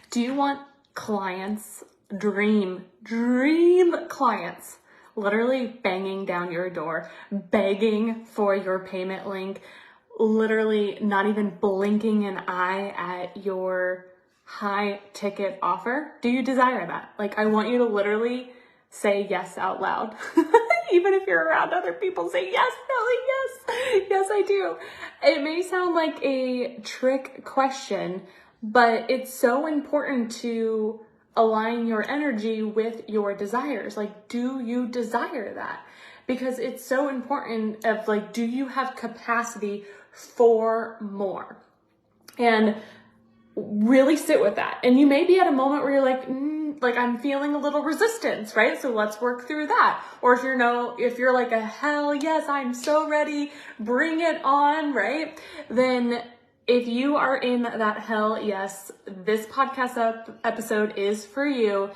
Do you want clients, dream clients, literally banging down your door, begging for your payment link, literally not even blinking an eye at your high ticket offer? Do you desire that? Like, I want you to literally say yes out loud. Even if you're around other people, say yes, Nellie, yes, I do. It may sound like a trick question, but it's so important to align your energy with your desires. Like, do you desire that? Because it's so important of like, do you have capacity for more? And really sit with that. And you may be at a moment where you're like I'm feeling a little resistance, right? So let's work through that. Or if you're like a hell yes, I'm so ready, bring it on, right? Then if you are in that hell yes, this podcast episode is for you.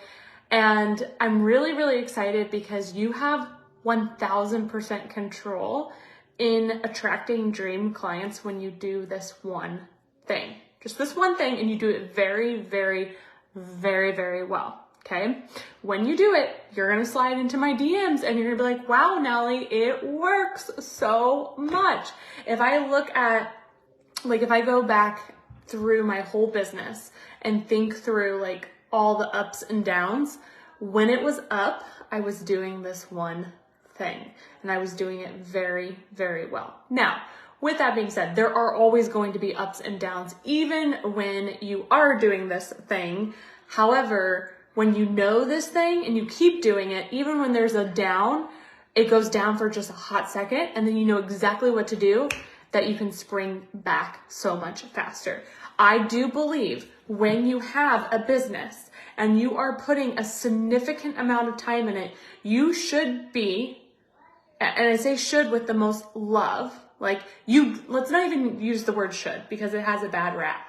And I'm really, really excited because you have 1000% control in attracting dream clients when you do this one thing. Just this one thing, and you do it very, very, very, very well, okay? When you do it, you're gonna slide into my DMs and you're gonna be like, wow, Nellie, it works so much. If I go back through my whole business and think through like all the ups and downs, when it was up, I was doing this one thing and I was doing it very, very well. Now, with that being said, there are always going to be ups and downs, even when you are doing this thing. However, when you know this thing and you keep doing it, even when there's a down, it goes down for just a hot second, and then you know exactly what to do, that you can spring back so much faster. I do believe when you have a business and you are putting a significant amount of time in it, you should be, and I say should with the most love, let's not even use the word should because it has a bad rap.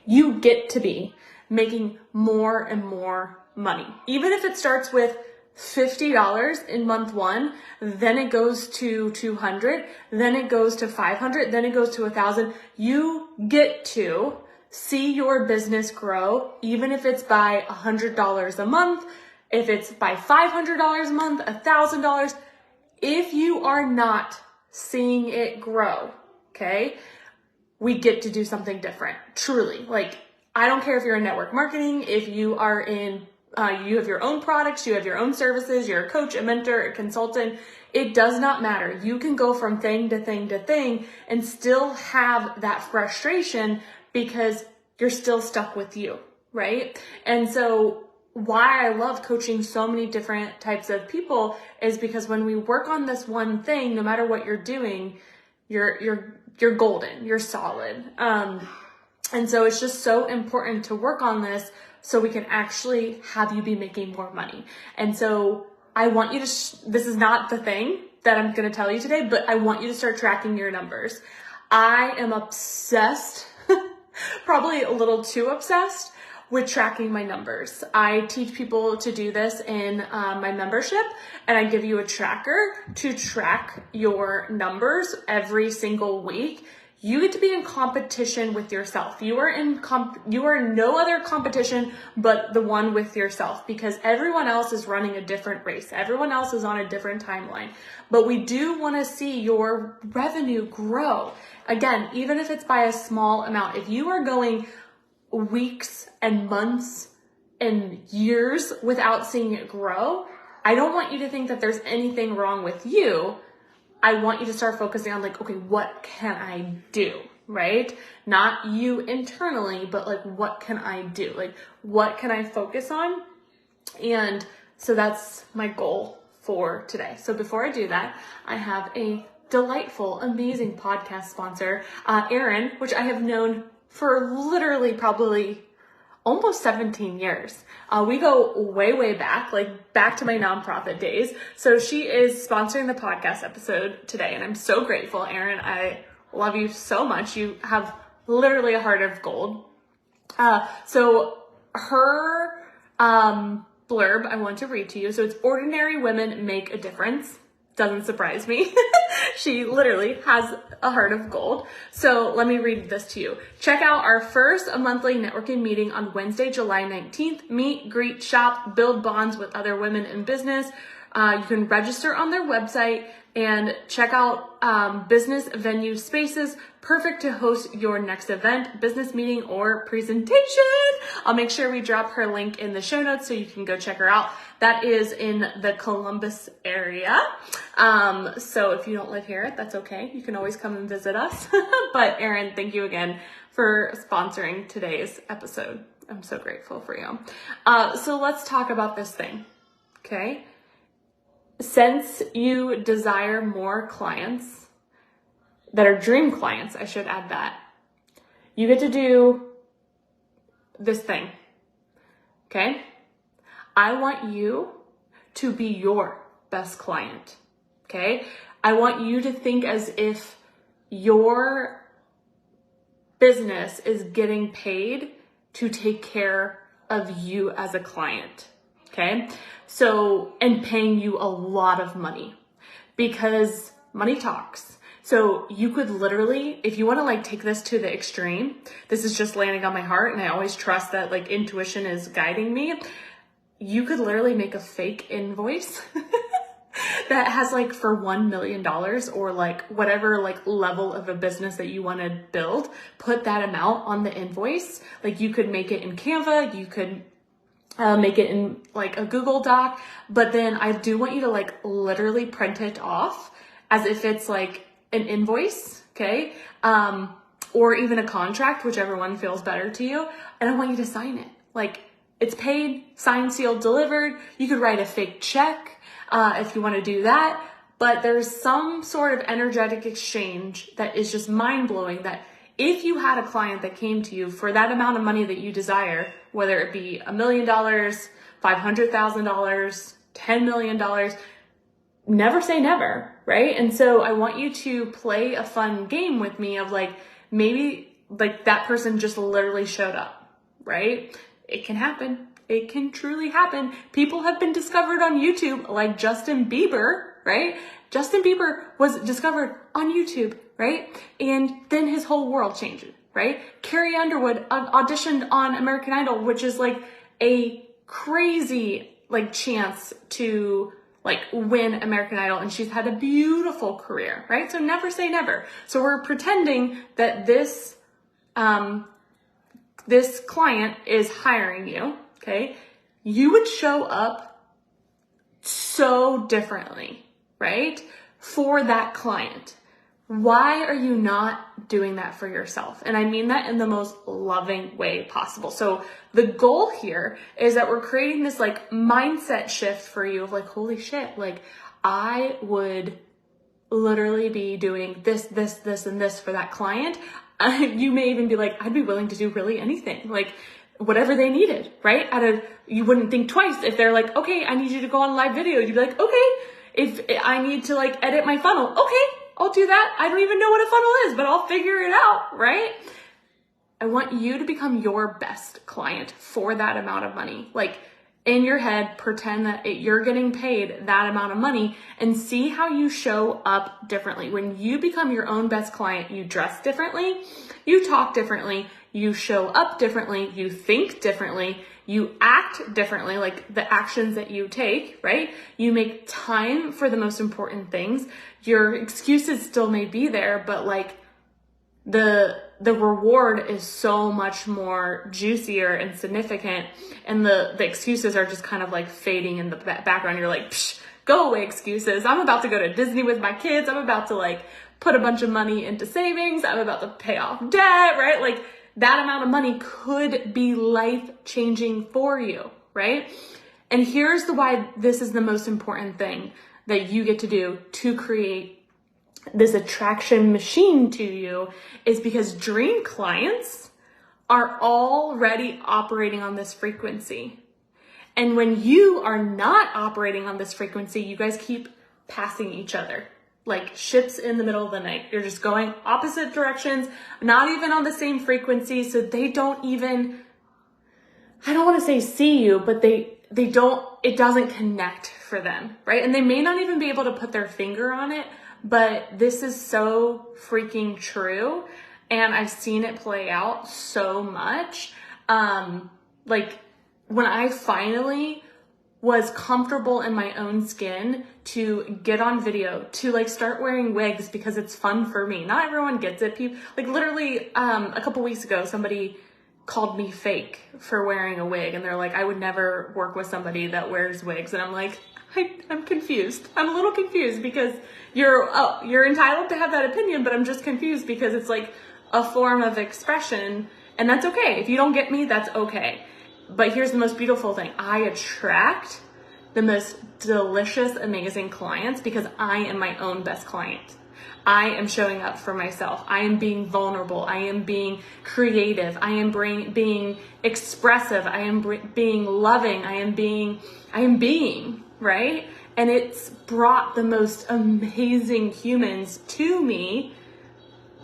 You get to be making more and more money. Even if it starts with $50 in month one, then it goes to $200, then it goes to $500, then it goes to $1,000. You get to see your business grow, even if it's by $100 a month, if it's by $500 a month, $1,000. If you are not seeing it grow, okay, we get to do something different, truly. Like, I don't care if you're in network marketing, if you are in, you have your own products, you have your own services, you're a coach, a mentor, a consultant, it does not matter. You can go from thing to thing to thing and still have that frustration because you're still stuck with you, right? And so why I love coaching so many different types of people is because when we work on this one thing, no matter what you're doing, you're golden, you're solid. And so it's just so important to work on this so we can actually have you be making more money. And so I want you to, this is not the thing that I'm going to tell you today, but I want you to start tracking your numbers. I am obsessed, probably a little too obsessed with tracking my numbers. I teach people to do this in my membership, and I give you a tracker to track your numbers every single week. You get to be in competition with yourself. You are in no other competition but the one with yourself, because everyone else is running a different race. Everyone else is on a different timeline. But we do want to see your revenue grow. Again, even if it's by a small amount. If you are going weeks and months and years without seeing it grow, I don't want you to think that there's anything wrong with you. I want you to start focusing on like, okay, what can I do, right? Not you internally, but like, what can I do? Like, what can I focus on? And so that's my goal for today. So before I do that, I have a delightful, amazing podcast sponsor, Erin, which I have known for literally probably almost 17 years. We go way, way back, like back to my nonprofit days. So she is sponsoring the podcast episode today, and I'm so grateful, Erin. I love you so much. You have literally a heart of gold. So her blurb I want to read to you. So it's ordinary women make a difference. Doesn't surprise me. She literally has a heart of gold. So let me read this to you. Check out our first monthly networking meeting on Wednesday, July 19th. Meet, greet, shop, build bonds with other women in business. You can register on their website and check out business venue spaces, perfect to host your next event, business meeting, or presentation. I'll make sure we drop her link in the show notes so you can go check her out. That is in the Columbus area. So if you don't live here, that's okay. You can always come and visit us. But Erin, thank you again for sponsoring today's episode. I'm so grateful for you. So let's talk about this thing, okay? Since you desire more clients that are dream clients, I should add that, you get to do this thing, okay? I want you to be your best client, okay? I want you to think as if your business is getting paid to take care of you as a client, okay? So, and paying you a lot of money because money talks. So you could literally, if you want to like take this to the extreme, this is just landing on my heart and I always trust that like intuition is guiding me. You could literally make a fake invoice that has like for $1 million or like whatever like level of a business that you want to build, put that amount on the invoice. Like you could make it in Canva, you could make it in like a Google Doc, but then I do want you to like literally print it off as if it's like an invoice, okay? Or even a contract, whichever one feels better to you. And I want you to sign it. Like it's paid, signed, sealed, delivered. You could write a fake check if you want to do that. But there's some sort of energetic exchange that is just mind-blowing that if you had a client that came to you for that amount of money that you desire, whether it be $1 million, $500,000, $10 million, never say never, right? And so I want you to play a fun game with me of like, maybe like that person just literally showed up, right? It can happen. It can truly happen. People have been discovered on YouTube like Justin Bieber, right? Justin Bieber was discovered on YouTube, right? And then his whole world changed, right? Carrie Underwood auditioned on American Idol, which is like a crazy like chance to like win American Idol. And she's had a beautiful career, right? So never say never. So we're pretending that this client is hiring you, okay? You would show up so differently, right? For that client. Why are you not doing that for yourself? And I mean that in the most loving way possible. So the goal here is that we're creating this like mindset shift for you of like, holy shit, like I would literally be doing this, and this for that client. You may even be like, I'd be willing to do really anything, like whatever they needed, right? You wouldn't think twice if they're like, okay, I need you to go on live video. You'd be like, okay, if I need to like edit my funnel, okay, I'll do that. I don't even know what a funnel is, but I'll figure it out, right? I want you to become your best client for that amount of money. Like in your head, pretend that you're getting paid that amount of money and see how you show up differently. When you become your own best client, you dress differently, you talk differently, you show up differently, you think differently, you act differently, like the actions that you take, right? You make time for the most important things. Your excuses still may be there, but like the reward is so much more juicier and significant, and the excuses are just kind of like fading in the background. You're like, psh, go away excuses. I'm about to go to Disney with my kids. I'm about to like put a bunch of money into savings. I'm about to pay off debt, right? Like that amount of money could be life-changing for you, right? And here's why this is the most important thing that you get to do to create this attraction machine to you, is because dream clients are already operating on this frequency. And when you are not operating on this frequency, you guys keep passing each other like ships in the middle of the night. You're just going opposite directions, not even on the same frequency. So they don't even, I don't want to say see you, but they it doesn't connect for them, right? And they may not even be able to put their finger on it, but this is so freaking true. And I've seen it play out so much. Like when I finally was comfortable in my own skin to get on video, to like start wearing wigs because it's fun for me. Not everyone gets it. People, like literally, a couple weeks ago, somebody called me fake for wearing a wig. And they're like, I would never work with somebody that wears wigs. And I'm like, I'm confused. I'm a little confused because you're entitled to have that opinion, but I'm just confused because it's like a form of expression, and that's okay. If you don't get me, that's okay. But here's the most beautiful thing. I attract the most delicious, amazing clients because I am my own best client. I am showing up for myself. I am being vulnerable. I am being creative. I am being expressive. I am being loving. I am being, right? And it's brought the most amazing humans to me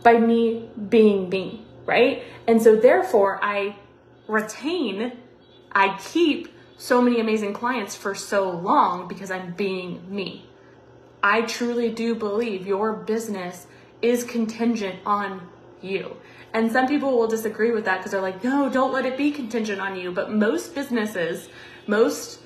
by me being me, right? And so therefore I keep so many amazing clients for so long because I'm being me. I truly do believe your business is contingent on you. And some people will disagree with that because they're like, no, don't let it be contingent on you. But most businesses, most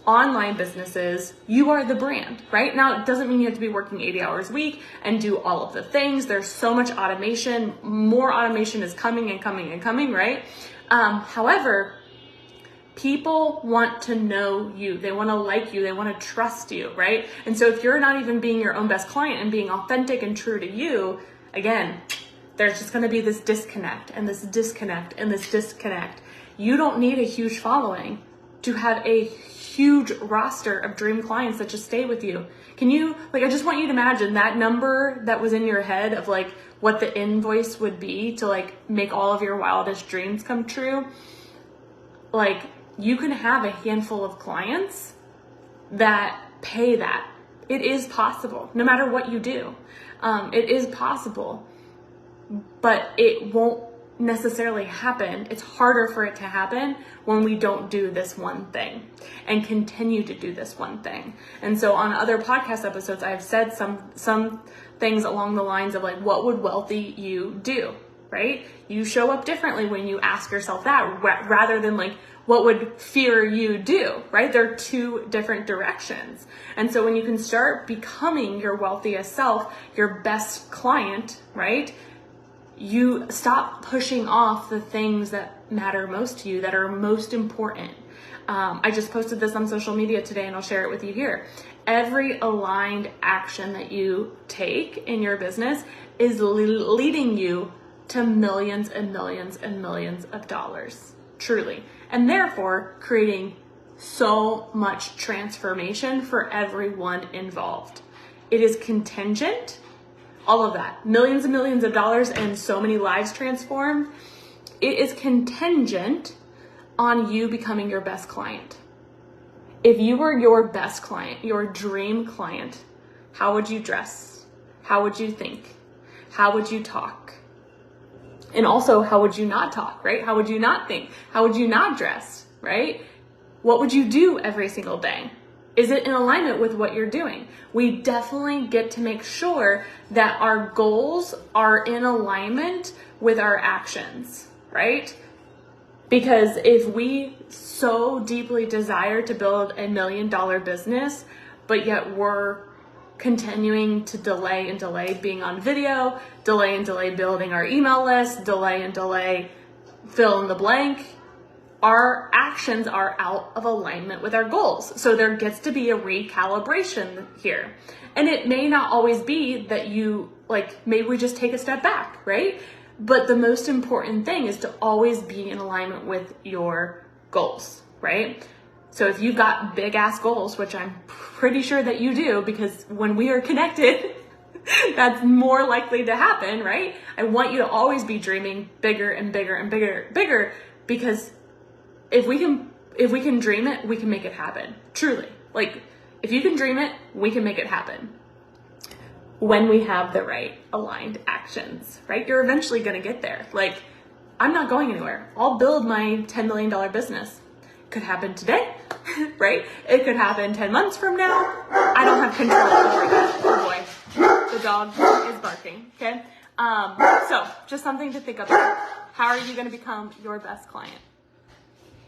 online businesses, you are the brand, right? Now, it doesn't mean you have to be working 80 hours a week and do all of the things. There's so much automation. More automation is coming and coming and coming, right? However, people want to know you. They want to like you. They want to trust you, right? And so if you're not even being your own best client and being authentic and true to you, again, there's just going to be this disconnect and this disconnect and this disconnect. You don't need a huge following to have a huge roster of dream clients that just stay with you. Can you, like, I just want you to imagine that number that was in your head of like what the invoice would be to like make all of your wildest dreams come true. Like, you can have a handful of clients that pay that. It is possible, no matter what you do. It is possible, but it won't necessarily happen. It's harder for it to happen when we don't do this one thing and continue to do this one thing. And so on other podcast episodes, I've said some things along the lines of like, what would wealthy you do, right? You show up differently when you ask yourself that rather than like, what would fear you do, right? They're two different directions. And so when you can start becoming your wealthiest self, your best client, right? You stop pushing off the things that matter most to you, that are most important. I just posted this on social media today and I'll share it with you here. Every aligned action that you take in your business is leading you to millions and millions and millions of dollars, truly. And therefore creating so much transformation for everyone involved. It is contingent. All of that, millions and millions of dollars and so many lives transformed. It is contingent on you becoming your best client. If you were your best client, your dream client, how would you dress? How would you think? How would you talk? And also, how would you not talk, right? How would you not think? How would you not dress, right? What would you do every single day? Is it in alignment with what you're doing? We definitely get to make sure that our goals are in alignment with our actions, right? Because if we so deeply desire to build $1 million business, but yet we're continuing to delay and delay being on video, delay and delay building our email list, delay and delay fill in the blank, our actions are out of alignment with our goals. So there gets to be a recalibration here. And it may not always be that you, like, maybe we just take a step back, right? But the most important thing is to always be in alignment with your goals, right? So if you've got big ass goals, which I'm pretty sure that you do, because when we are connected, that's more likely to happen, right? I want you to always be dreaming bigger and bigger and bigger, because if we can dream it, we can make it happen. Truly. Like, if you can dream it, we can make it happen. When we have the right aligned actions, right? You're eventually going to get there. Like, I'm not going anywhere. I'll build my $10 million business. Could happen today. right? It could happen 10 months from now. I don't have control over that. Oh boy, the dog is barking, okay? So just something to think about. How are you going to become your best client?